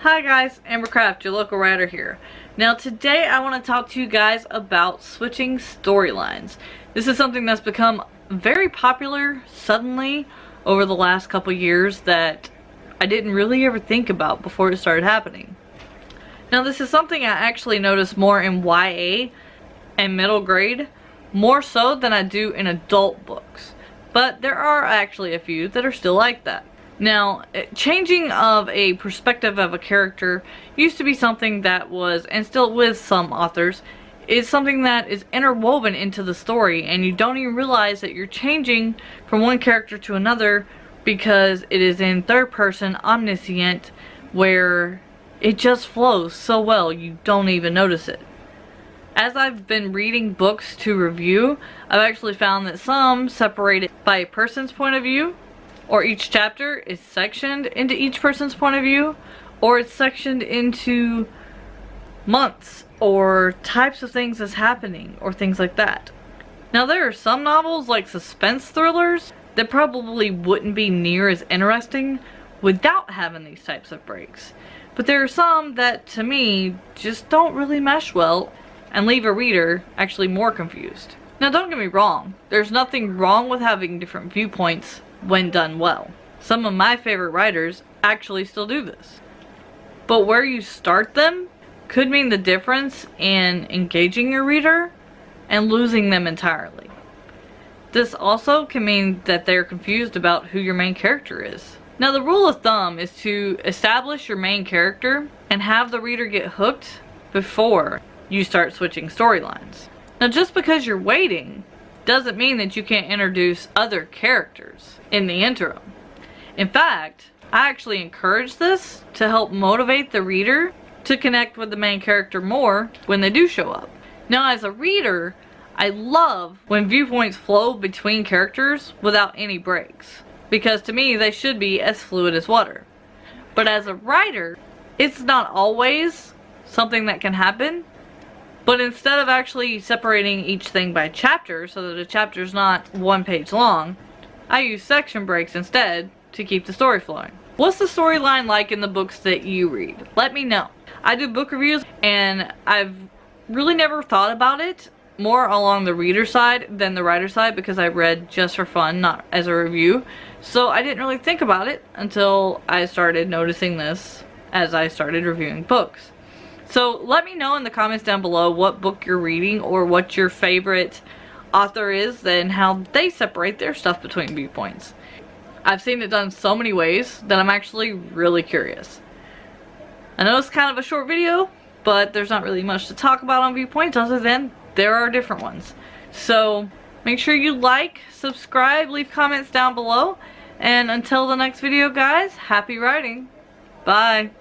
Hi guys, Ambercraft, your local writer here. Now today I want to talk to you guys about switching storylines. This is something that's become very popular suddenly over the last couple years that I didn't really ever think about before it started happening. Now this is something I actually notice more in YA and middle grade, more so than I do in adult books. But there are actually a few that are still like that. Now, changing of a perspective of a character used to be something that was, and still with some authors, is something that is interwoven into the story, and you don't even realize that you're changing from one character to another because it is in third person, omniscient, where it just flows so well you don't even notice it. As I've been reading books to review, I've actually found that some separate it by a person's point of view, or each chapter is sectioned into each person's point of view, or it's sectioned into months or types of things that's happening or things like that. Now there are some novels like suspense thrillers that probably wouldn't be near as interesting without having these types of breaks. But there are some that to me just don't really mesh well and leave a reader actually more confused. Now don't get me wrong, there's nothing wrong with having different viewpoints when done well. Some of my favorite writers actually still do this. But where you start them could mean the difference in engaging your reader and losing them entirely. This also can mean that they're confused about who your main character is. Now the rule of thumb is to establish your main character and have the reader get hooked before you start switching storylines. Now just because you're waiting doesn't mean that you can't introduce other characters in the interim. In fact, I actually encourage this to help motivate the reader to connect with the main character more when they do show up. Now as a reader, I love when viewpoints flow between characters without any breaks, because to me they should be as fluid as water. But as a writer, it's not always something that can happen. But instead of actually separating each thing by chapter so that a chapter is not one page long, I use section breaks instead to keep the story flowing. What's the storyline like in the books that you read? Let me know. I do book reviews and I've really never thought about it more along the reader side than the writer side because I read just for fun, not as a review. So I didn't really think about it until I started noticing this as I started reviewing books. So let me know in the comments down below what book you're reading or what your favorite author is and how they separate their stuff between viewpoints. I've seen it done so many ways that I'm actually really curious. I know it's kind of a short video, but there's not really much to talk about on viewpoints other than there are different ones. So make sure you like, subscribe, leave comments down below, and until the next video guys, happy writing. Bye.